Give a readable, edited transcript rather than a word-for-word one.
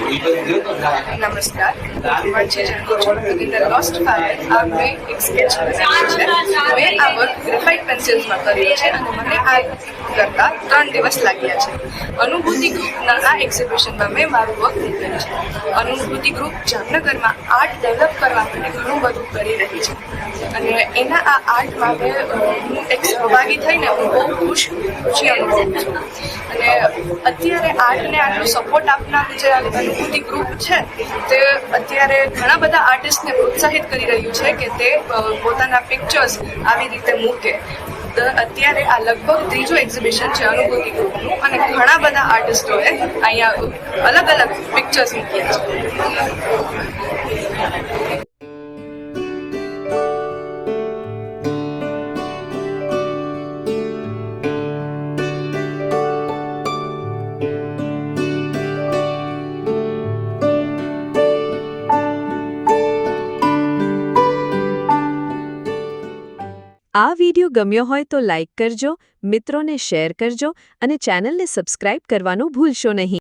નમસ્કાર, વચ્ચે in the lost fire આ મેં એક સ્કેચ બનાવ્યું છે. મેં આ વર્ક ગ્રેફાઇટ પેન્સિલ્સમાં કર્યું છે અને મને આ કરતા 3 દિવસ લાગ્યા છે. અનુભૂતિ ગ્રુપના આ એક્ઝિબિશનમાં મેં મારું વર્ક મૂકેલું છે. અનુભૂતિ ગ્રુપ જામનગરમાં આર્ટ ડેવલપ કરવા માટે ઘણું બધું કરી રહી છે અને એના આ આર્ટમાં હું એક સહભાગી થઈને હું બહુ ખુશી અનુભવું છું. અને અત્યારે આર્ટને આટલો સપોર્ટ આપનાર જે અનુભૂતિ ગ્રુપ છે તે અત્યારે ઘણા બધા આર્ટિસ્ટને પ્રોત્સાહિત કરી રહ્યું છે કે તે પોતાના પિક્ચર્સ આવી રીતે મૂકે. અત્યારે આ લગભગ ત્રીજું એક્ઝિબિશન છે અનુભૂતિ ગ્રુપનું અને ઘણા બધા આર્ટિસ્ટોએ અહીંયા અલગ અલગ પિક્ચર્સ મૂક્યા છે. આ વિડિયો ગમ્યો હોય તો લાઇક કરજો, મિત્રોને શેર કરજો અને ચેનલને સબસ્ક્રાઇબ કરવાનું ભૂલશો નહીં.